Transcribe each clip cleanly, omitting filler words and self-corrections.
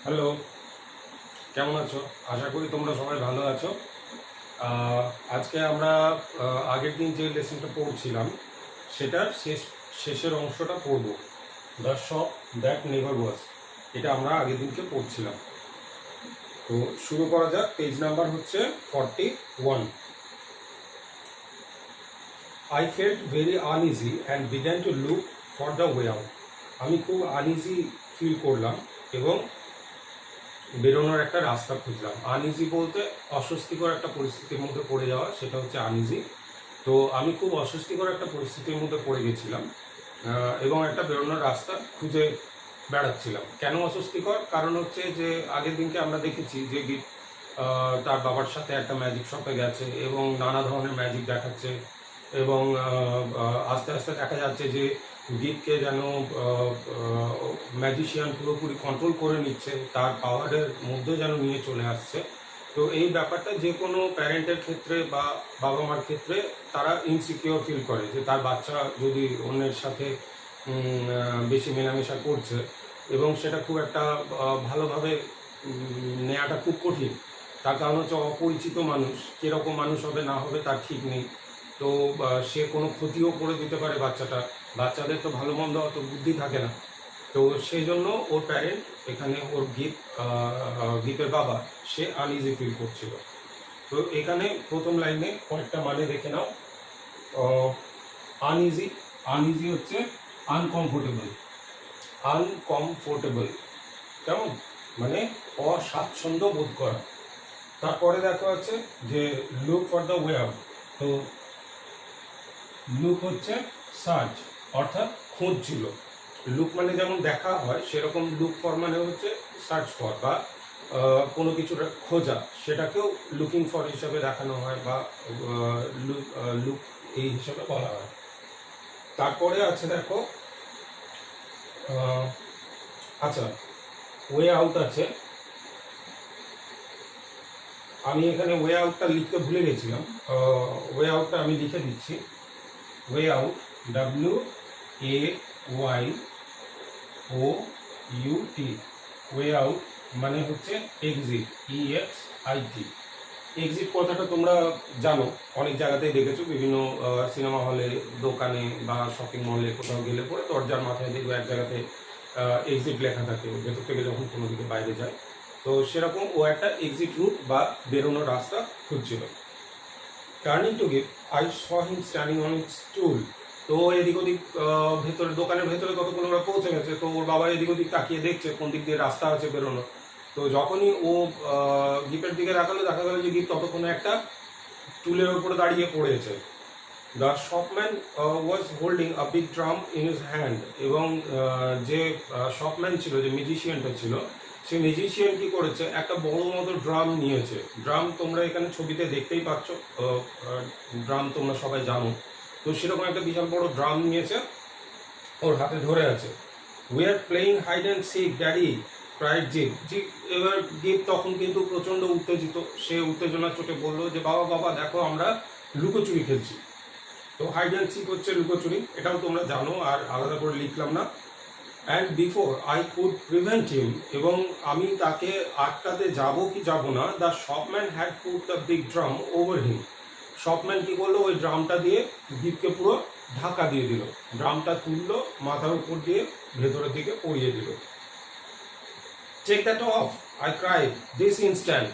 Hello, কেমন আছো? আশা করি তোমরা সবাই ভালো আছো। আজকে আমরা আগের দিন যে লেসনটা পড়ছিলাম সেটার শেষের অংশটা পড়ব। The shop that never was, এটা আমরা আগের দিনকে পড়ছিলাম। তো শুরু করা যাক। পেজ নাম্বার হচ্ছে 41। I felt very uneasy and began to look for the way out. আমি খুব আনইজি ফিল করলাম এবং বেরোনোর একটা রাস্তা খুঁজলাম। আনইজি বলতে অস্বস্তিকর একটা পরিস্থিতির মধ্যে পড়ে যাওয়া, সেটা হচ্ছে আনইজি। তো আমি খুব অস্বস্তিকর একটা পরিস্থিতির মধ্যে পড়ে গেছিলাম এবং একটা বেরোনোর রাস্তা খুঁজে বেড়াচ্ছিলাম। কেন অস্বস্তিকর? কারণ হচ্ছে যে আগের দিনকে আমরা দেখেছি যে তার বাবার সাথে একটা ম্যাজিক শপে গেছে এবং নানা ধরনের ম্যাজিক দেখাচ্ছে এবং আস্তে আস্তে দেখা যাচ্ছে যে গিফটকে যেন ম্যাজিশিয়ান পুরোপুরি কন্ট্রোল করে নিচ্ছে, তার পাওয়ারের মধ্যে যেন নিয়ে চলে আসছে। তো এই ব্যাপারটা যে কোনো প্যারেন্টের ক্ষেত্রে বা বাবা মার ক্ষেত্রে তারা ইনসিকিওর ফিল করে যে তার বাচ্চা যদি অন্যের সাথে বেশি মেলামেশা করছে এবং সেটা খুব একটা ভালোভাবে নেওয়াটা খুব কঠিন। তার কারণ হচ্ছে অপরিচিত মানুষ, কীরকম মানুষ হবে না হবে তার ঠিক নেই। তো সে কোনো ক্ষতিও করে দিতে পারে বাচ্চাদের তো ভালো মন্দ অত বুদ্ধি থাকে না। তো সেই জন্য ওর প্যারেন্ট, এখানে ওর গিফের বাবা, সে আনইজি ফিল করছিল। তো এখানে প্রথম লাইনে কয়েকটা মানে দেখে নাও। আনইজি, আনইজি হচ্ছে আনকমফোর্টেবল। আনকমফোর্টেবল কেমন, মানে অস্বাচ্ছন্দ্য বোধ করা। তারপরে দেখো আছে যে look for the way out. তো লুক হচ্ছে সার্চ, অর্থাৎ খোঁজ ছিল। লুক মানে যেমন দেখা হয়, সেরকম লুক ফর মানে হচ্ছে সার্চ ফর বা কোনো কিছুর খোঁজা, সেটাকেও লুকিং ফর হিসাবে দেখানো হয় বা লুক এই হিসাবে বলা হয়। তারপরে আছে দেখো আচ্ছা, ওয়ে আউট আছে। আমি এখানে ওয়ে আউটটা লিখতে ভুলে গেছিলাম, ওয়ে আউটটা আমি লিখে দিচ্ছি। Way out, WAYOUT, way out মানে হচ্ছে এক্সিট, EXIT। এক্সিট কথাটা তোমরা জানো, অনেক জায়গাতেই দেখেছো, বিভিন্ন সিনেমা হলে, দোকানে বা শপিং মলে কোথাও গেলে পরে দরজার মাথায় দেখবে এক জায়গাতে এক্সিট লেখা থাকে, ভেতর থেকে যখন কোনো দিকে বাইরে যায়। তো সেরকম ও একটা এক্সিট রুট বা বেরোনোর রাস্তা খুঁজছিল। Turning to give, I saw him standing on it stool. তো এদিক ওদিক ভেতরে, দোকানের ভেতরে ততক্ষণ ওরা পৌঁছে গেছে। তো ওর বাবা এদিক ওদিক তাকিয়ে দেখছে কোন দিক দিয়ে রাস্তা আছে বেরোনো। তো যখনই ও গিফের দিকে তাকালো, দেখা গেল যে গিফ ততক্ষণে একটা টুলের উপরে দাঁড়িয়ে পড়েছে। The shopman was holding a big drum in his hand. এবং যে শপম্যান ছিল, যে মিউজিশিয়ানটা ছিল, সেই মিউজিশিয়ান কি করেছে, একটা বড় মতো ড্রাম নিয়েছে। ড্রাম তোমরা এখানে ছবিতে দেখতেই পাচ্ছ, ড্রাম তোমরা সবাই জানো। তো সেরকম একটা বিশাল বড় ড্রাম নিয়েছে, ওর হাতে ধরে আছে। We are playing hide and seek daddy, cried Gip. Gip এবার জিপ তখন কিন্তু প্রচণ্ড উত্তেজিত, সে উত্তেজনার চোটে বললো যে বাবা বাবা দেখো আমরা লুকোচুরি খেলছি। তো হাইড অ্যান্ড সিক হচ্ছে লুকোচুরি, এটাও তোমরা জানো, আর আলাদা করে লিখলাম না। And before I could prevent him, এবং আমি তাকে আটকাতে যাব কি যাব না, the shopman had put the big drum over him. Shopman কি করলো, ওই ড্রামটা দিয়ে গিফটকে পুরো ঢাকা দিয়ে দিল। ড্রামটা তুললো, মাথার উপর দিয়ে ভেতরের দিকে পড়িয়ে দিল। Check that off, I cried, this instant.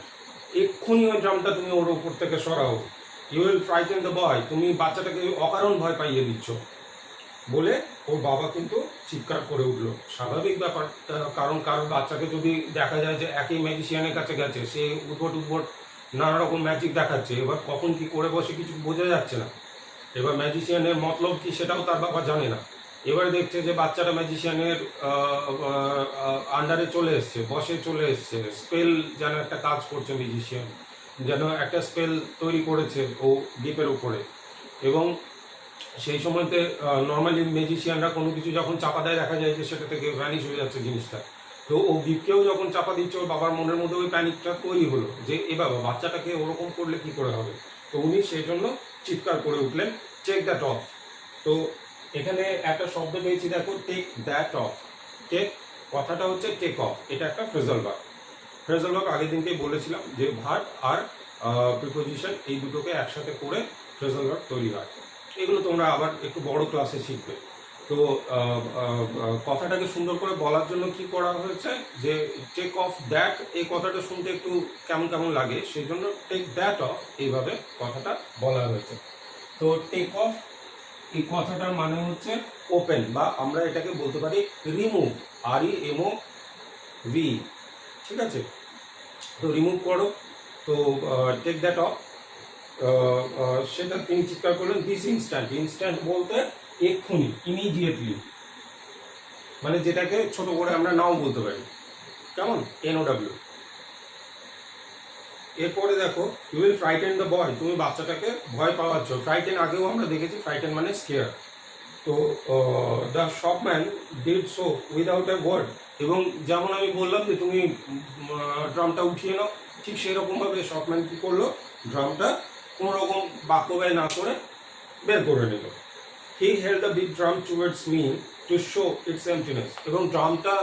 এক্ষুনি ওই ড্রামটা তুমি ওর উপর থেকে সরাও। You will frighten the boy, তুমি বাচ্চাটাকে অকারণ ভয় পাইয়ে দিচ্ছ বলে ওর বাবা কিন্তু চিৎকার করে উঠলো। স্বাভাবিক ব্যাপার, কারণ কারোর বাচ্চাকে যদি দেখা যায় যে একই ম্যাজিশিয়ানের কাছে গেছে, সে উদ্ভট উদ্ভট নানা রকম ম্যাজিক দেখাচ্ছে, এবার কখন কি করে বসে কিছু বোঝা যাচ্ছে না। এবার ম্যাজিশিয়ানের মতলব কি সেটাও তার বাবা জানে না। এবার দেখছে যে বাচ্চাটা ম্যাজিশিয়ানের আন্ডারে চলে এসছে, বসে চলে এসছে, স্পেল যেন একটা কাজ করছে, ম্যাজিশিয়ান যেন একটা স্পেল তৈরি করেছে ও গিফের উপরে। এবং সেই সময়তে নর্মালি ম্যাজিশিয়ানরা কোনো কিছু যখন চাপা দেয়, দেখা যায় যে সেটা থেকে ভ্যানিশ হয়ে যাচ্ছে জিনিসটা। তো ও গিফটকেও যখন চাপা দিচ্ছে, ওর বাবার মনের মধ্যে ওই প্যানিকটা তৈরি হলো যে এ বাবা বাচ্চাটাকে ওরকম করলে কি করে হবে। তো উনি সেই জন্য চিৎকার করে উঠলেন, চেক দ্যাট অফ। তো এখানে একটা শব্দ পেয়েছি দেখো, টেক দ্যাট অফ। টেক কথাটা হচ্ছে টেক অফ, এটা একটা ফ্রেজাল ভার্ব। ফ্রেজাল ভার্ব আগের দিনকেই বলেছিলাম যে ভার্ব আর প্রিপোজিশন এই দুটোকে একসাথে করে ফ্রেজাল ভার্ব তৈরি হয়। এগুলো তোমরা আবার একটু বড় ক্লাসে শিখবে। তো কথাটাকে সুন্দর করে বলার জন্য কি করা হয়েছে, যে টেক অফ দ্যাট, এই কথাটা শুনতে একটু কেমন কেমন লাগে, সেই জন্য টেক দ্যাট অফ এইভাবে কথাটা বলা হয়েছে। তো টেক অফ এই কথাটার মানে হচ্ছে ওপেন, বা আমরা এটাকে বলতে পারি রিমুভ, REMOV, ঠিক আছে। তো রিমুভ করো, তো টেক দ্যাট অফ, সেটা তিনি চিৎকার করলেন দিস ইনস্ট্যান্ট। ইনস্ট্যান্ট বলতে এক্ষুনি, ইমিডিয়েটলি, মানে যেটাকে ছোট করে আমরা নাও বলতে পারি, কেমন, NOW। এরপরে দেখো you will frighten the boy, তুমি বাচ্চাটাকে ভয় পাওয়াচ্ছ। ফ্রাইটেন আগেও আমরা দেখেছি, ফ্রাইটেন মানে স্কেয়ার। তো the shopman did so without a word, এবং যেমন আমি বললাম যে তুমি ড্রামটা উঠিয়ে নাও, ঠিক সেরকমভাবে শপম্যান কী করলো, ড্রামটা কোনো রকম বাক্য ব্যয় না করে বের করে নিল। He held the big drum towards me to show its emptiness, এবং ড্রামটা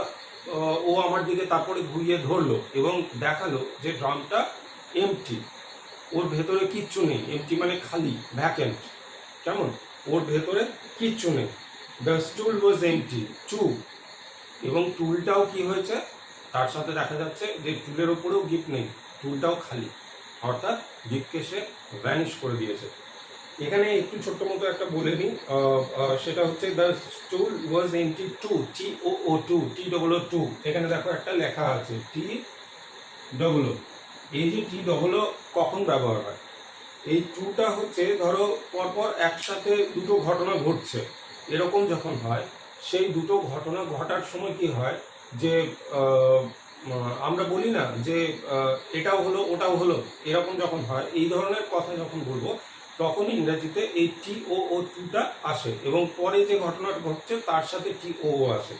ও আমার দিকে তারপরে ঘুরিয়ে ধরলো এবং দেখালো যে ড্রামটা এমটি, ওর ভেতরে কিচ্ছু নেই। এমটি মানে খালি, ভ্যাকেন্ট, কেমন, ওর ভেতরে কিচ্ছু নেই। The stool was empty too, এবং টুলটাও কি হয়েছে, তার সাথে দেখা যাচ্ছে যে টুলের ওপরেও গিফট নেই, টুলটাও খালি, অর্থাৎ গিফটকে সে ভ্যানিশ করে দিয়েছে। এখানে একটু ছোট্ট মতো একটা বলে নিই, সেটা হচ্ছে the stool was empty too, TOO, এখানে দেখো একটা লেখা আছে TOO। এই যে TOO কখন ব্যবহার হয়, এই টুটা হচ্ছে ধরো পরপর একসাথে দুটো ঘটনা ঘটছে, এরকম যখন হয়, সেই দুটো ঘটনা ঘটার সময় কি হয়, যে আমরা বলি না যে এটাও হলো ওটাও হলো, এরকম যখন হয়, এই ধরনের কথা যখন বলবো, তখন ইংরেজিতে এই TOO আসে, এবং পরে যে ঘটনাটা ঘটছে তার সাথে TOO আসে।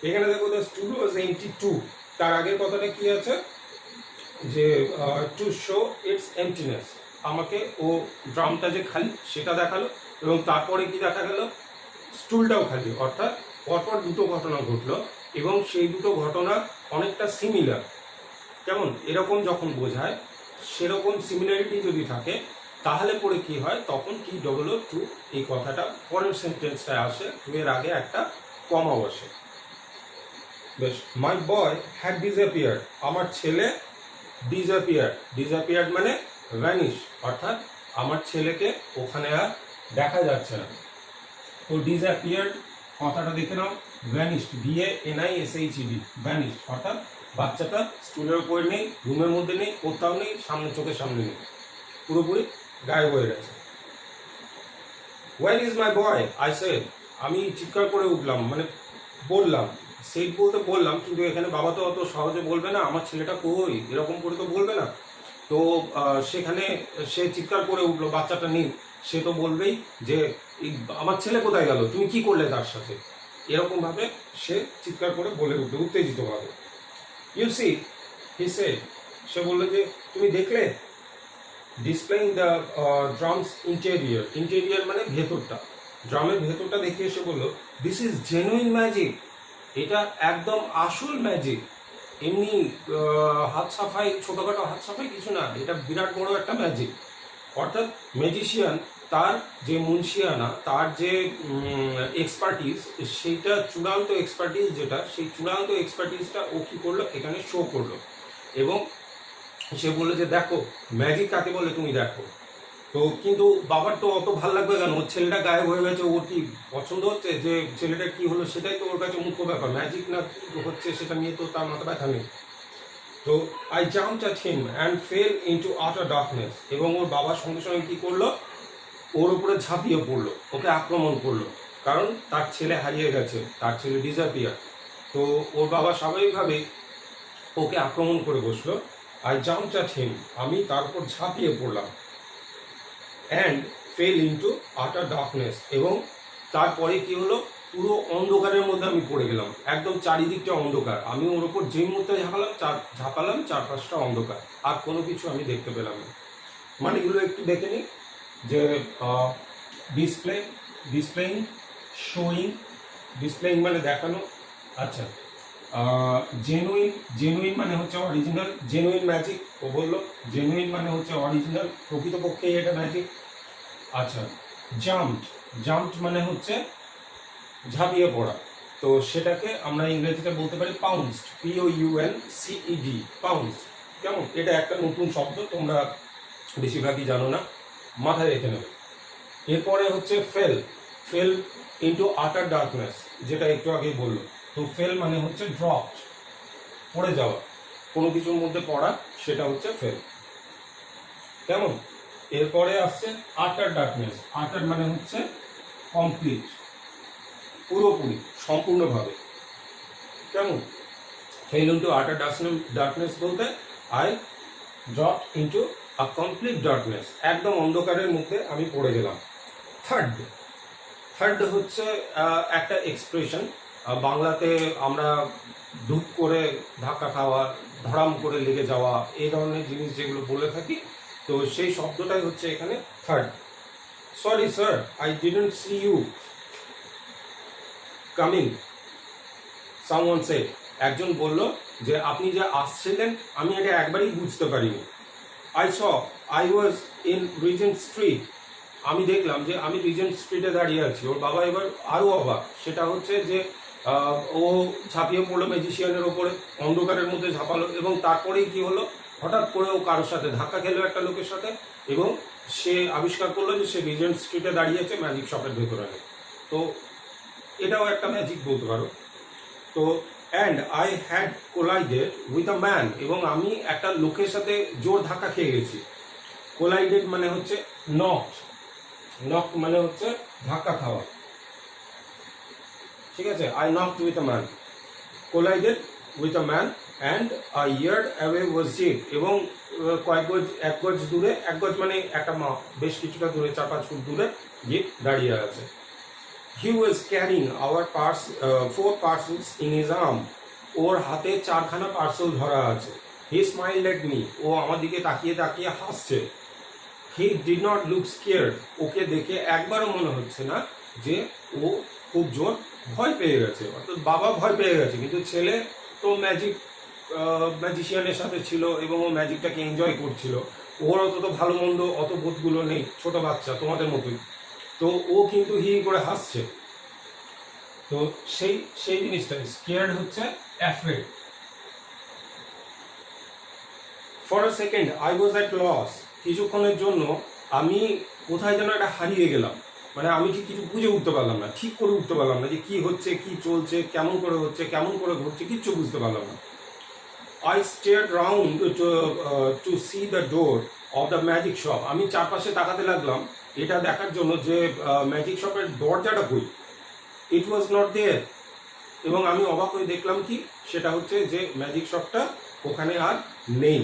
এখানে দেখো the stool was empty too, তার আগের কথাটা কি আছে, যে টু শো ইটস এমটিনেস, আমাকে ও ড্রামটা যে খালি সেটা দেখালো, এবং তারপরে কি দেখা গেল, স্টুলটাও খালি, অর্থাৎ পরপর দুটো ঘটনা ঘটলো, এবং সেই দুটো ঘটনা অনেকটা সিমিলার, কেমন, এরকম যখন বোঝায়, সেরকম সিমিলারিটি যদি থাকে, তাহলে পরে কি হয়, তখন TOO, এই কথাটা পরের সেন্টেন্সটায় আসে, টু এর আগে একটা কমা বসে। বেশ, মাই বয় হ্যাড ডিসঅ্যাপিয়ার্ড, আমার ছেলে ডিসঅ্যাপিয়ার্ড মানে ভ্যানিশ, অর্থাৎ আমার ছেলেকে ওখানে আর দেখা যাচ্ছে না। তো ডিসঅ্যাপিয়ার্ড কথাটা দেখে নাও, ভ্যানিশড, VANISHED, ভ্যানিশড, অর্থাৎ বাচ্চাটা স্টুলের উপরে নেই, রুমের মধ্যে নেই, কোথাও নেই, সামনে, চোখের সামনে নেই, পুরোপুরি গায়েব হয়ে গেছে। Where is my boy, I said, আমি চিৎকার করে উঠলাম, মানে বললাম, সেট বলতে বললাম, কিন্তু এখানে বাবা তো অত সহজে বলবে না আমার ছেলেটা কই, এরকম করে তো বলবে না। তো সেখানে সে চিৎকার করে উঠলো, বাচ্চাটা নেই, সে তো বলবেই যে আমার ছেলে কোথায় গেল, তুমি কি করলে তার সাথে, এরকমভাবে সে চিৎকার করে বলে উঠলো উত্তেজিতভাবে। ইউ সি, হি সেড, সে বললো যে তুমি দেখলে, ডিসপ্লেইং দ্য ড্রামস ইন্টেরিয়র মানে ভেতরটা, ড্রামের ভেতরটা দেখিয়ে সে বললো দিস ইজ জেনুইন ম্যাজিক, এটা একদম আসল ম্যাজিক, এমনি হাত সাফাই, ছোটোখাটো হাত সাফাই কিছু না, এটা বিরাট বড় একটা ম্যাজিক। অর্থাৎ ম্যাজিশিয়ান তার যে মুন্সিয়ানা, তার যে এক্সপার্টিস, সেইটা চূড়ান্ত এক্সপার্টিস যেটা, সেই চূড়ান্ত এক্সপার্টিসটা ও কী করলো, এখানে শো করলো, এবং সে বললো যে দেখো ম্যাজিক কাকে বলে তুমি দেখো। তো কিন্তু বাবার তো অত ভাল লাগবে কেন, ওর ছেলেটা গায়েব হয়ে গেছে, ওর কি পছন্দ হচ্ছে যে ছেলেটার কি হলো, সেটাই তো ওর কাছে মুখ্য ব্যাপার, ম্যাজিক না কি হচ্ছে সেটা নিয়ে তো তার মাথা ব্যথা নেই। তো I jumped at him and fail into আটার ডার্কনেস, এবং ওর বাবার সঙ্গে সঙ্গে কী করলো, ওর উপরে ঝাঁপিয়ে পড়লো, ওকে আক্রমণ করলো, কারণ তার ছেলে হারিয়ে গেছে, তার ছেলে ডিসঅ্যাপিয়ার। তো ওর বাবা স্বাভাবিকভাবেই ওকে আক্রমণ করে বসলো। আই জাম্পড অ্যাট হিম, আমি তার উপর ঝাঁপিয়ে পড়লাম, অ্যান্ড ফেল ইনটু আটার ডার্কনেস, এবং তারপরে কি হলো, পুরো অন্ধকারের মধ্যে আমি পড়ে গেলাম, একদম চারিদিকটা অন্ধকার, আমি ওর ওপর যেই মুহূর্তে ঝাঁপালাম চারপাশটা অন্ধকার, আর কোনো কিছু আমি দেখতে পেলাম না। মানে এগুলো একটু দেখে নিই, যে ডিসপ্লেইং, শোয়িং, ডিসপ্লেইং মানে দেখানো, আচ্ছা, জেনুইন, জেনুইন মানে হচ্ছে অরিজিনাল, জেনুইন ম্যাজিক ও বললো, জেনুইন মানে হচ্ছে অরিজিনাল, প্রকৃতপক্ষে এটা ম্যাজিক। আচ্ছা, জাম্পড, জাম্পড মানে হচ্ছে ঝাঁপিয়ে পড়া, তো সেটাকে আমরা ইংরেজিতে বলতে পারি পাউন্সড, POUNCED, পাউন্স। কেমন, এটা একটা নতুন শব্দ, তোমরা বেশিরভাগই জানো না, মাথায় রেখে নেবে। এরপরে হচ্ছে ফেল, ফেল ইন্টু আটার ডার্কনেস, যেটা একটু আগেই বললো। তো ফেল মানে হচ্ছে ড্রপ, পড়ে যাওয়া, কোনো কিছুর মধ্যে পড়া, সেটা হচ্ছে ফেল। কেমন, এরপরে আসছে আটার ডার্কনেস, আটার মানে হচ্ছে কমপ্লিট, পুরোপুরি, সম্পূর্ণভাবে। কেমন, ফেল ইন্টু আটার ডার্কনেস বলতে I drop into a complete darkness, একদম অন্ধকারের মধ্যে আমি পড়ে গেলাম। থার্ড, থার্ড হচ্ছে একটা এক্সপ্রেশন, বাংলাতে আমরা ধূপ করে ধাক্কা খাওয়া, ধরাম করে লেগে যাওয়া, এই ধরনের জিনিস যেগুলো বলে থাকি, তো সেই শব্দটাই হচ্ছে এখানে third. Sorry sir, I didn't see you coming, someone said, একজন বলল যে আপনি যে আসছিলেন আমি এটা একবারই বুঝতে পারিনি। I saw, I was in Regent street, আমি দেখলাম যে আমি রিজেন্ট স্ট্রিটে দাঁড়িয়ে আছি। ওর বাবা এবার আরও অবাক, সেটা হচ্ছে যে ও ঝাঁপিয়ে পড়লো ম্যাজিশিয়ানের ওপরে, অন্ধকারের মধ্যে ঝাঁপালো, এবং তারপরেই কি হলো, হঠাৎ করে ও কারোর সাথে ধাক্কা খেলো, একটা লোকের সাথে, এবং সে আবিষ্কার করলো যে সে রিজেন্ট স্ট্রিটে দাঁড়িয়ে আছে ম্যাজিক শপের ভেতরে। তো এটাও একটা ম্যাজিক বলতে পারো। তো and I had collided with a man, এবং আমি একটা লোকের সাথে জোর ধাক্কা খেয়ে গেছি। কোলাইডেড মানে হচ্ছে নক, নক মানে হচ্ছে ধাক্কা খাওয়া, ঠিক আছে। I knocked with a man, collided with a man, and a yard away was Jip, এবং কয়েক গজ, এক গজ দূরে, এক গজ মানে একটা মাপ, বেশ কিছুটা দূরে, 4-5 ফুট দূরে জিপ দাঁড়িয়ে আছে। He was carrying our four parcels in his arm, ওর হাতে 4খানা পার্সেল ধরা আছে। হি স্মাইলড এট মি, ও আমার দিকে তাকিয়ে তাকিয়ে হাসছে। He did not look scared, ওকে দেখে একবারও মনে হচ্ছে না যে ও খুব জোর ভয় পেয়ে গেছে, অর্থাৎ বাবা ভয় পেয়ে গেছে, কিন্তু ছেলে তো ম্যাজিশিয়ানের সাথে ছিল এবং ও ম্যাজিকটাকে এনজয় করছিল। ওর অত তো ভালো মন্দ অত বোধগুলো নেই, ছোট বাচ্চা তোমাদের মতোই, তো ও কিন্তু হি করে হাসছে। তো সেই সেই জিনিসটা, স্কেয়ার্ড হচ্ছে afraid. For a second I was at loss, কিছুক্ষণের জন্য আমি কোথায় যেন একটা হারিয়ে গেলাম, মানে আমি ঠিক কিছু বুঝে উঠতে পারলাম না, ঠিক করে উঠতে পারলাম না যে কি হচ্ছে, কি চলছে, কেমন করে হচ্ছে, কেমন করে ঘটছে, কিচ্ছু বুঝতে পারলাম না। I stared round to see the door of the magic shop, আমি চারপাশে তাকাতে লাগলাম এটা দেখার জন্য যে ম্যাজিক শপের দরজাটা কই। ইট ওয়াজ নট দেয়ার, এবং আমি অবাক হয়ে দেখলাম কি, সেটা হচ্ছে যে ম্যাজিক শপটা ওখানে আর নেই।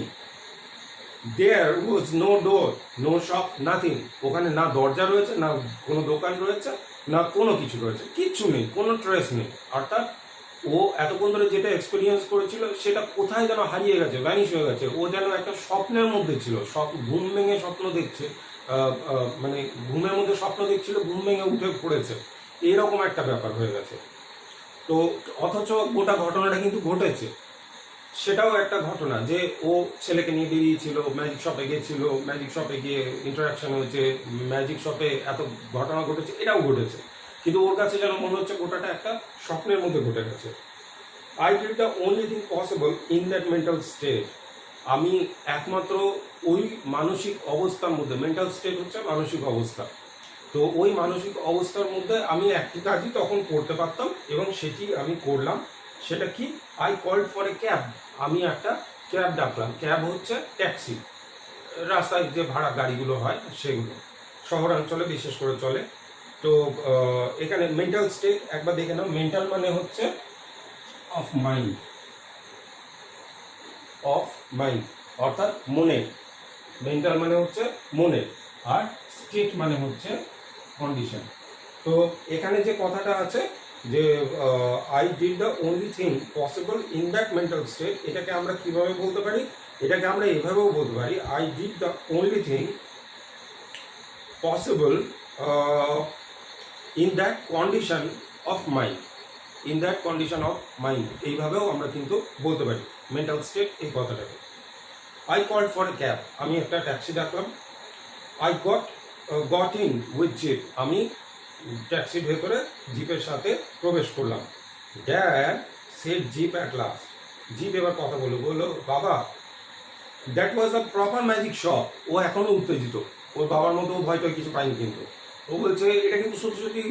There was no door, no shop, nothing, ওখানে না দরজা রয়েছে, না কোনো দোকান রয়েছে, না কোনো কিছু রয়েছে, কিচ্ছু নেই, কোনো ট্রেস নেই। অর্থাৎ ও এতক্ষণ ধরে যেটা এক্সপিরিয়েন্স করেছিল সেটা কোথায় যেন হারিয়ে গেছে, ভ্যানিশ হয়ে গেছে। ও যেন একটা স্বপ্নের মধ্যে ছিল, ঘুম ভেঙে স্বপ্ন দেখছে, মানে ঘুমের মধ্যে স্বপ্ন দেখছিল, ঘুম ভেঙে উঠে পড়েছে, এরকম একটা ব্যাপার হয়ে গেছে। তো অথচ গোটা ঘটনাটা কিন্তু ঘটেছে, সেটাও একটা ঘটনা যে ও ছেলেকে নিয়ে বেরিয়েছিল, ম্যাজিক শপে গিয়েছিল, ম্যাজিক শপে গিয়ে ইন্টারাকশন হয়েছে, ম্যাজিক শপে এত ঘটনা ঘটেছে, এটাও ঘটেছে, কিন্তু ওর কাছে যেন মনে হচ্ছে গোটাটা একটা স্বপ্নের মধ্যে ঘটে গেছে। I did the only thing possible in that mental state, আমি একমাত্র ওই মানসিক অবস্থার মধ্যে, মেন্টাল স্টেট হচ্ছে মানসিক অবস্থা, তো ওই মানসিক অবস্থার মধ্যে আমি একটি কাজই তখন করতে পারতাম, এবং সেটি আমি করলাম। সেটা কি, I called for a cab, আমি একটা ক্যাব ডাকলাম। ক্যাব হচ্ছে ট্যাক্সি, রাস্তায় যে ভাড়া গাড়িগুলো হয় সেগুলো, শহরাঞ্চলে বিশেষ করে চলে। তো এখানে মেন্টাল স্টেট একবার দেখে নাও। মেন্টাল মানে হচ্ছে অফ মাইন্ড, অফ মাইন্ড অর্থাৎ মনের, মেন্টাল মানে হচ্ছে মনের, আর স্টেট মানে হচ্ছে কন্ডিশন। তো এখানে যে কথাটা আছে যে I did the only thing possible in that mental state, এটাকে আমরা কিভাবে বলতে পারি, এটাকে আমরা এভাবেও বলতে পারি, I did the only thing possible in that condition of mind. In that condition of mind, এইভাবেও আমরা কিন্তু বলতে পারি মেন্টাল স্টেট এই কথাটাকে। I called for a cab, আমি একটা ট্যাক্সি ডাকলাম। I got in with Jip, আমি ট্যাক্সির ভেতরে জিপের সাথে প্রবেশ করলাম। Dad said Jip at last, Jip এবার কথা বললো বাবা that was a proper magic shop. ও এখনও উত্তেজিত, ওর বাবার মতো ভয় টয় কিছু পায়নি, কিন্তু ও বলছে এটা কিন্তু সত্যি সত্যি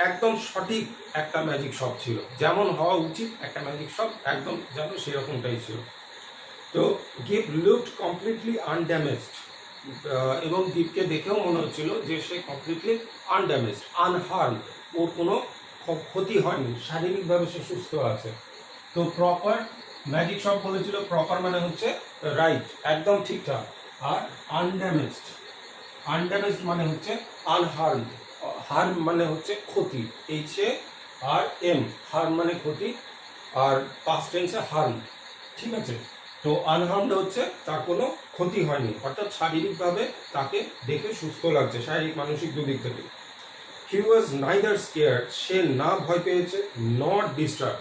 একদম সঠিক একটা ম্যাজিক শপ ছিল, যেমন হওয়া উচিত একটা ম্যাজিক শপ একদম যেন সেরকমটাই ছিল। তো গিফ লুকড কমপ্লিটলি আনড্যামেজড, এবং দীপকে দেখেও মনে হচ্ছিল যে সে কমপ্লিটলি আনড্যামেজড, আনহার্ম, ওর কোনো ক্ষতি হয়নি, শারীরিকভাবে সে সুস্থ আছে। তো প্রপার ম্যাজিক শপ বলেছিল, প্রপার মানে হচ্ছে রাইট, একদম ঠিকঠাক, আর আনড্যামেজড, আনড্যামেজড মানে হচ্ছে আনহার্ম, হার্ম মানে হচ্ছে ক্ষতি, HARM, হার্ম মানে ক্ষতি, আর পাস্ট টেন্সে হার্ম, ঠিক আছে। তো আনহার্মড হচ্ছে তার কোনো ক্ষতি হয়নি, অর্থাৎ শারীরিকভাবে তাকে দেখে সুস্থ লাগছে, শারীরিক মানসিক দুদিক থেকে। হি ওয়াজ নাইদার স্কেয়ার্ড, সে না ভয় পেয়েছে, নট ডিস্টার্ব,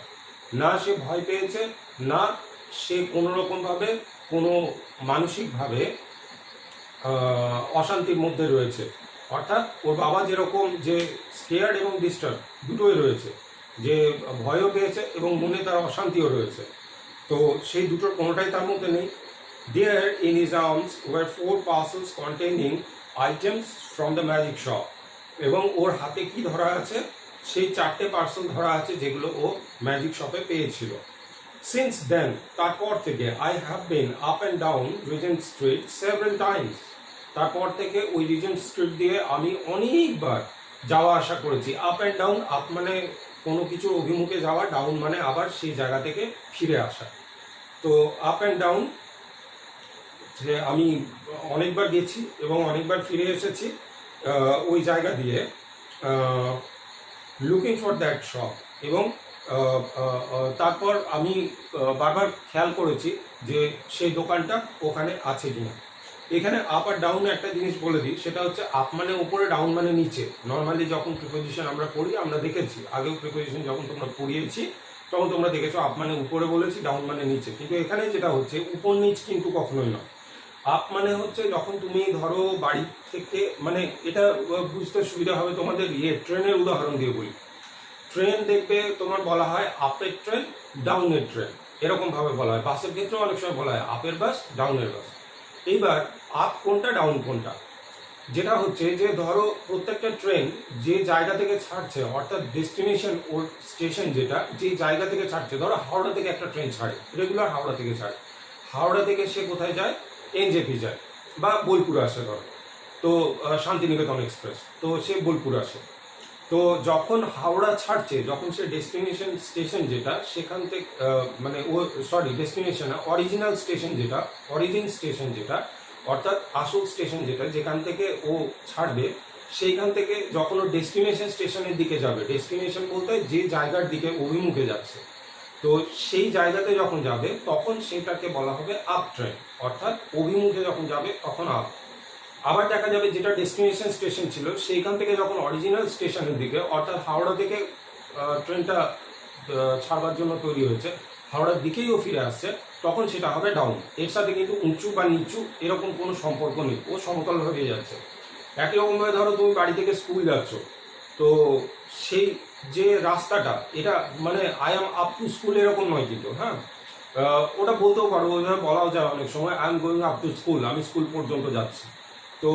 না সে ভয় পেয়েছে, না সে কোনোরকমভাবে কোনো মানসিকভাবে অশান্তির মধ্যে রয়েছে। অর্থাৎ ওর বাবা যেরকম যে স্কেয়ার্ড এবং ডিস্টার্ব দুটোই রয়েছে, যে ভয়ও পেয়েছে এবং মনে তার অশান্তিও রয়েছে, তো সেই দুটোর কোনোটাই তার মধ্যে নেই। There in his arms were 4 parcels containing items from the magic shop, এবং ওর হাতে কি ধরা আছে, সেই 4টে পার্সেল ধরা আছে যেগুলো ও ম্যাজিক শপে পেয়েছিল। সিন্স দেন, তারপর থেকে, I have been up and down Regent street several Times, তারপর থেকে ওই রিজেন্ট স্ট্রিট দিয়ে আমি অনেকবার যাওয়া আসা করেছি। আপ অ্যান্ড ডাউন, আপ মানে কোনো কিছুর অভিমুখে যাওয়া, ডাউন মানে আবার সেই জায়গা থেকে ফিরে আসা। তো আপ অ্যান্ড ডাউন, যে আমি অনেকবার গেছি এবং অনেকবার ফিরে এসেছি ওই জায়গা দিয়ে, লুকিং ফর দ্যাট শপ, এবং তারপর আমি বারবার খেয়াল করেছি যে সেই দোকানটা ওখানে আছে কিনা। এখানে আপ আর ডাউনে একটা জিনিস বলে দিই, সেটা হচ্ছে আপ মানে উপরে, ডাউন মানে নিচে। নর্মালি যখন প্রিপোজিশন আমরা পড়ি, আমরা দেখেছি আগেও প্রিপোজিশন যখন তোমরা পড়িয়েছি তখন তোমরা দেখেছো আপ মানে উপরে বলেছি, ডাউন মানে নিচে, কিন্তু এখানে যেটা হচ্ছে উপর নিচ কিন্তু কখনোই নয়। আপ মানে হচ্ছে যখন তুমি ধরো বাড়ি থেকে, মানে এটা বুঝতে সুবিধা হবে তোমাদের, ট্রেনের উদাহরণ দিয়ে বলি। ট্রেন দেখবে তোমার বলা হয় আপের ট্রেন, ডাউনের ট্রেন, এরকম ভাবে বলা হয়। বাসের ক্ষেত্রেও অনেক সময় বলা হয় আপের বাস, ডাউনের বাস। এইবার আপ কোনটা, ডাউন কোনটা, যেটা হচ্ছে যে ধরো প্রত্যেকটা ট্রেন যে জায়গা থেকে ছাড়ছে, অর্থাৎ ডেস্টিনেশন ওর স্টেশন যেটা, যে জায়গা থেকে ছাড়ছে, ধরো হাওড়া থেকে একটা ট্রেন ছাড়ে, রেগুলার হাওড়া থেকে ছাড়ে, হাওড়া থেকে সে কোথায় যায়, NJP যায়, বা বোলপুর আসে ধরো, তো শান্তিনিকেতন এক্সপ্রেস, তো সে বোলপুর আসে। তো যখন হাওড়া ছাড়ছে, যখন সে ডেস্টিনেশন স্টেশন যেটা, সেখান থেকে মানে ও সরি ডেস্টিনেশন, অরিজিনাল স্টেশন যেটা, অরিজিন স্টেশন যেটা, অর্থাৎ আসল স্টেশন যেটা, যেখান থেকে ও ছাড়বে, সেইখান থেকে যখন ও ডেস্টিনেশন স্টেশনের দিকে যাবে, ডেস্টিনেশন বলতে যে জায়গার দিকে অভিমুখে যাচ্ছে, তো সেই জায়গাতে যখন যাবে তখন সেটাকে বলা হবে আপ ট্রেন, অর্থাৎ অভিমুখে যখন যাবে তখন আপ। আবার দেখা যাবে যেটা ডেস্টিনেশন স্টেশন ছিল, সেইখান থেকে যখন অরিজিনাল স্টেশনের দিকে, অর্থাৎ হাওড়া থেকে ট্রেনটা ছাড়বার জন্য তৈরি হয়েছে, হাওড়ার দিকেই ও ফিরে আসছে, তখন সেটা হবে ডাউন। এর সাথে কিন্তু উঁচু বা নিচু এরকম কোনো সম্পর্ক নেই, ও সমতলভাবে যাচ্ছে। একই রকমভাবে ধরো তুমি বাড়ি থেকে স্কুল যাচ্ছ, তো সেই যে রাস্তাটা, এটা মানে I am up to school এরকম নয় কিন্তু, হ্যাঁ, ওটা বলতেও পারো, ওইভাবে বলাও যায় অনেক সময়, I am going up to school, আমি স্কুল পর্যন্ত যাচ্ছি। তো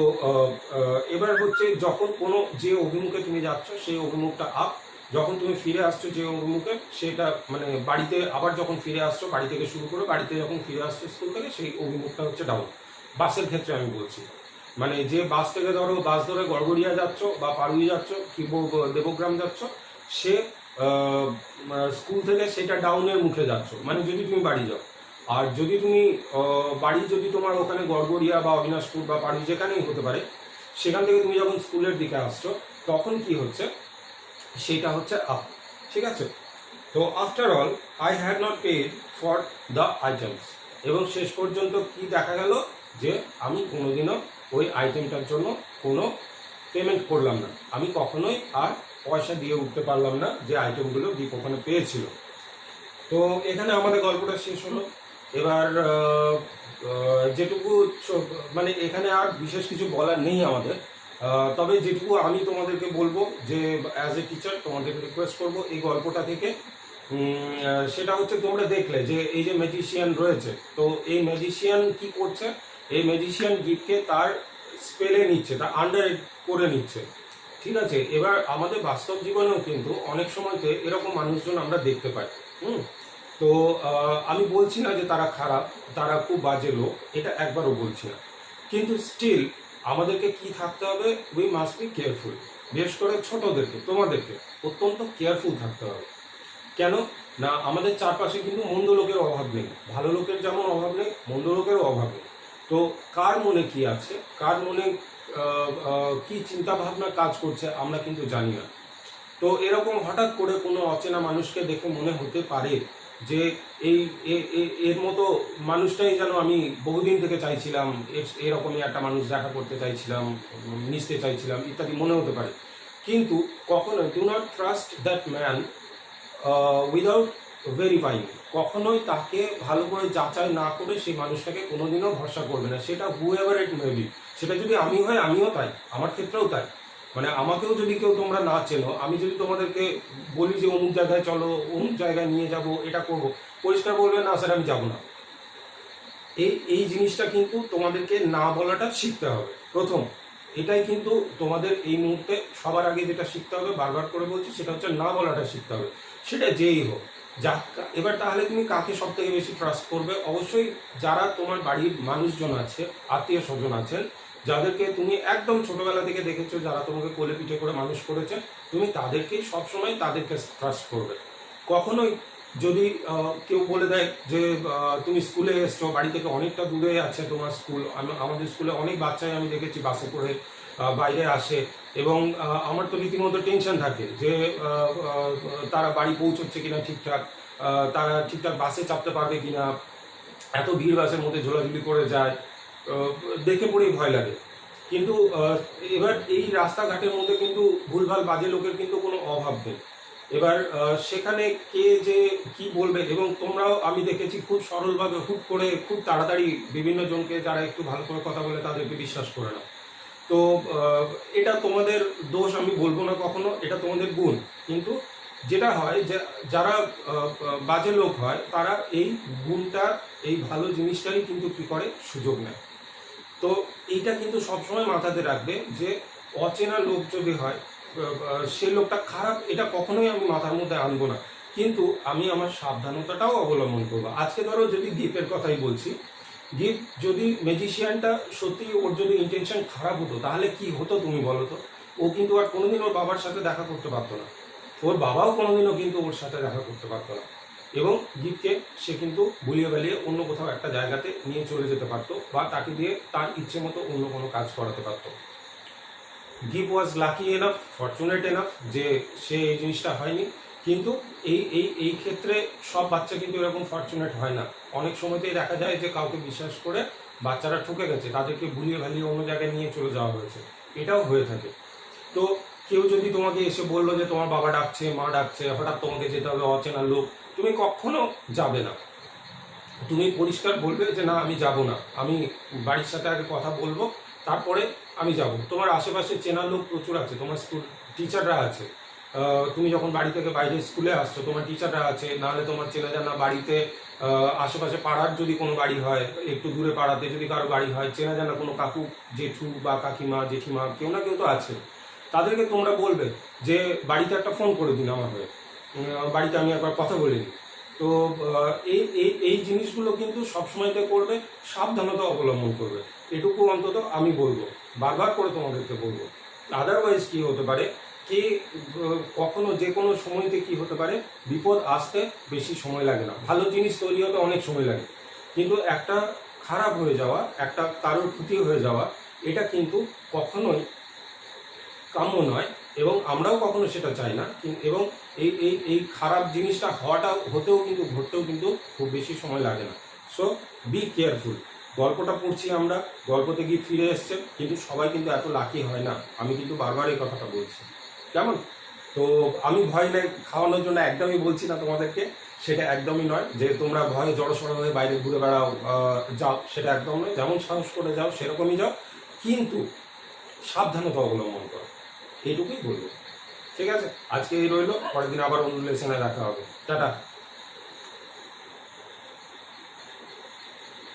এবার হচ্ছে যখন কোনো যে অভিমুখে তুমি যাচ্ছ সেই অভিমুখটা আপ, যখন তুমি ফিরে আসছো যে অভিমুখে, সেটা মানে বাড়িতে আবার যখন ফিরে আসছো, বাড়ি থেকে শুরু করে বাড়িতে যখন ফিরে আসছো স্কুল থেকে, সেই অভিমুখটা হচ্ছে ডাউন। বাসের ক্ষেত্রে আমি বলছি, মানে যে বাস থেকে ধরো বাস ধরে গড়গড়িয়া যাচ্ছ বা পাড়ুই যাচ্ছ কি দেবগ্রাম যাচ্ছ, সে স্কুল থেকে সেটা ডাউনের মুখে যাচ্ছ, মানে যদি তুমি বাড়ি যাও। আর যদি তুমি বাড়ি যদি তোমার ওখানে গড়গড়িয়া বা অবিনাশপুর বা পাড়ুই যেখানেই হতে পারে, সেখান থেকে তুমি যখন স্কুলের দিকে আসছো, তখন কি হচ্ছে, সেটা হচ্ছে আপ, ঠিক আছে। তো after all I had not paid for the items, এবং শেষ পর্যন্ত কি দেখা গেল, যে আমি কোনোদিনও ওই আইটেমটার জন্য কোনো পেমেন্ট করলাম না, আমি কখনোই আর পয়সা দিয়ে উঠতে পারলাম না যে আইটেমগুলো গিফট ওখানে পেয়েছিল। তো এখানে আমাদের গল্পটা শেষ হলো। এবার যেটুকু মানে এখানে আর বিশেষ কিছু বলার নেই আমাদের। তবে যেটুকু আমি তোমাদেরকে বলবো যে অ্যাজ এ টিচার তোমাদেরকে রিকোয়েস্ট করবো এই গল্পটা থেকে, সেটা হচ্ছে তোমরা দেখলে যে এই যে ম্যাজিশিয়ান রয়েছে, তো এই ম্যাজিশিয়ান কি করছে, এই ম্যাজিশিয়ান গিফটকে তার স্পেলে নিচ্ছে, তার আন্ডার করে নিচ্ছে, ঠিক আছে। এবার আমাদের বাস্তব জীবনেও কিন্তু অনেক সময়তে এরকম মানুষজন আমরা দেখতে পাই। তো আমি বলছি না যে তারা খারাপ, তারা খুব বাজে লোক, এটা একবারও বলছি না, কিন্তু স্টিল আমাদেরকে কি থাকতে হবে, উই মাস্ট বি কেয়ারফুল। বিশেষ করে ছোটদেরকে, তোমাদেরকে অত্যন্ত কেয়ারফুল থাকতে হবে। কেন না, আমাদের চারপাশে কিন্তু মন্দ লোকের অভাব নেই, ভালো লোকের যেমন অভাব নেই, মন্দ লোকেরও অভাব নেই। তো কার মনে কি আছে, কার মনে কি চিন্তা ভাবনা কাজ করছে আমরা কিন্তু জানি না। তো এরকম হঠাৎ করে কোনো অচেনা মানুষকে দেখে মনে হতে পারে যে এই এর মতো মানুষটাই যেন আমি বহুদিন থেকে চাইছিলাম, এরকমই একটা মানুষ দেখা করতে চাইছিলাম, মিশতে চাইছিলাম ইত্যাদি মনে হতে পারে। কিন্তু কখনো do not trust that man without verifying. কখনোই তাকে ভালো করে যাচাই না করে সেই মানুষটাকে কোনোদিনও ভরসা করবে না, সেটা হু এভার ইট মে বি। সেটা যদি আমি হয়, আমিও তাই, আমার ক্ষেত্রেও তাই। মানে আমাকেও যদি কেউ তোমরা না চেনো, আমি যদি তোমাদেরকে বলি যে অমুক জায়গায় চলো, অমুক জায়গায় নিয়ে যাব, এটা করব, পরিষ্কার বলবে না স্যার আমি যাবো না। এই জিনিসটা কিন্তু তোমাদেরকে না বলাটা শিখতে হবে প্রথম। এটাই কিন্তু তোমাদের এই মুহূর্তে সবার আগে যেটা শিখতে হবে, বারবার করে বলছি, সেটা হচ্ছে না বলাটা শিখতে হবে, সেটা যেই হোক। যা এবার তাহলে তুমি কাকে সব থেকে বেশি ট্রাস্ট করবে? অবশ্যই যারা তোমার বাড়ির মানুষজন আছে, আত্মীয় স্বজন আছেন, যাদেরকে তুমি একদম ছোটবেলা থেকে দেখেছো, যারা তোমাকে কোলে পিঠে করে মানুষ করেছে, তুমি তাদেরকেই সবসময় তাদেরকে ট্রাস্ট করবে। কখনোই যদি কেউ বলে দেয় যে তুমি স্কুলে এসছো, বাড়ি থেকে অনেকটা দূরে আছে তোমার স্কুল, আমাদের স্কুলে অনেক বাচ্চাই আমি দেখেছি বাসে করে বাইরে আসে, এবং আমার তো রীতিমতো টেনশন থাকে যে তারা বাড়ি পৌঁছচ্ছে কিনা ঠিকঠাক, তারা ঠিকঠাক বাসে চাপতে পারবে কিনা, এত ভিড় বাসের মধ্যে ঝোলাঝুলি করে যায়, দেখে পড়েই ভয় লাগে। কিন্তু এবার এই রাস্তাঘাটের মধ্যে কিন্তু ভুলভাল বাজে লোকের কিন্তু কোনো অভাব নেই। এবার সেখানে কে যে কি বলবে, এবং তোমরাও আমি দেখেছি খুব সরলভাবে হুট করে খুব তাড়াতাড়ি বিভিন্ন জনকে যারা একটু ভালো করে কথা বলে তাদেরকে বিশ্বাস করে না। তো এটা তোমাদের দোষ আমি বলবো না কখনো, এটা তোমাদের গুণ। কিন্তু যেটা হয় যে যারা বাজে লোক হয়, তারা এই গুণটা, এই ভালো জিনিসটারই কিন্তু কি করে, সুযোগ নেয়। তো এইটা কিন্তু সবসময় মাথাতে রাখবে যে অচেনা লোক যদি হয়, সে লোকটা খারাপ, এটা কখনোই আমি মাথার মধ্যে আনবো না, কিন্তু আমি আমার সাবধানতাটাও অবলম্বন করবো। আজকে ধরো যদি দীপের কথাই বলছি, দীপ যদি ম্যাজিশিয়ানটা সত্যি ওর যদি ইন্টেনশন খারাপ হতো, তাহলে কি হতো তুমি বলো তো? ও কিন্তু আর কোনোদিন ওর বাবার সাথে দেখা করতে পারতো না, ওর বাবাও কোনোদিনও কিন্তু ওর সাথে দেখা করতে পারতো না, এবং দীপকে সে কিন্তু ভুলিয়ে বেলিয়ে অন্য কোথাও একটা জায়গাতে নিয়ে চলে যেতে পারতো, বা তাকে দিয়ে তার ইচ্ছে মতো অন্য কোনো কাজ করাতে পারতো। Deep was lucky enough, fortunate enough যে সে এই জিনিসটা হয়নি। কিন্তু এই ক্ষেত্রে সব বাচ্চা কিন্তু এরকম ফর্চুনেট হয় না। অনেক সময়তেই দেখা যায় যে কাউকে বিশ্বাস করে বাচ্চারা ঠকে গেছে, তাদেরকে ভুলিয়ে ভালিয়ে অন্য জায়গায় নিয়ে চলে যাওয়া হয়েছে, এটাও হয়ে থাকে। তো কেউ যদি তোমাকে এসে বললো যে তোমার বাবা ডাকছে, মা ডাকছে, হঠাৎ তোমাকে যেতে হবে অচেনা লোক, তুমি কখনো যাবে না। তুমি পরিষ্কার বলবে যে না আমি যাব না, আমি বাড়ির সাথে আগে কথা বলবো, তারপরে আমি যাব। তোমার আশেপাশে চেনার লোক প্রচুর আছে, তোমার স্কুল টিচাররা আছে, তুমি যখন বাড়ি থেকে বাইরে স্কুলে আসছো তোমার টিচাররা আছে, নাহলে তোমার চেনা জানা বাড়িতে আশেপাশে পাড়ার যদি কোনো বাড়ি হয়, একটু দূরে পাড়াতে যদি কারো বাড়ি হয়, চেনা জানা কোনো কাকু জেঠু বা কাকিমা জেঠিমা কেউ না কেউ তো আছে, তাদেরকে তোমরা বলবে যে বাড়িতে একটা ফোন করে দিন আমার হয়ে, বাড়িতে আমি একবার কথা বলে নিই। তো এই এই এই জিনিসগুলো কিন্তু সবসময়তে করবে, সাবধানতা অবলম্বন করবে, এটুকু অন্তত আমি বলবো, বারবার করে তোমাদেরকে বলবো। আদারওয়াইজ কি হতে পারে, কি কখনো যে কোনো সময়তে কি হতে পারে, বিপদ আসতে বেশি সময় লাগে না, ভালো জিনিস তৈরি হতে অনেক সময় লাগে, কিন্তু একটা খারাপ হয়ে যাওয়া, একটা কারোর ক্ষতি হয়ে যাওয়া, এটা কিন্তু কখনোই কাম্য নয়, এবং আমরাও কখনো সেটা চাই না। এবং এই এই এই খারাপ জিনিসটা হতেও কিন্তু ঘটতেও কিন্তু খুব বেশি সময় লাগে না। So be careful. গল্পটা পড়ছি আমরা, গল্পতে গিয়ে ফিরে এসছে, কিন্তু সবাই কিন্তু এত লাকি হয় না, আমি কিন্তু বারবার এই কথাটা বলছি। কেমন? তো আমি ভয় নেই খাওয়ানোর জন্য একদমই বলছি না তোমাদেরকে, সেটা একদমই নয় যে তোমরা ভয়ে জড়সড় হয়ে বাইরে ঘুরে বেড়াও যাও, সেটা একদম নয়। যেমন সাহস করে যাও সেরকমই যাও, কিন্তু সাবধানতা অবলম্বন করো, এইটুকুই বলবো। ঠিক আছে, আজকে এই রইলো, পরের দিন আবার অন্য লেসনে দেখা হবে। টাটা।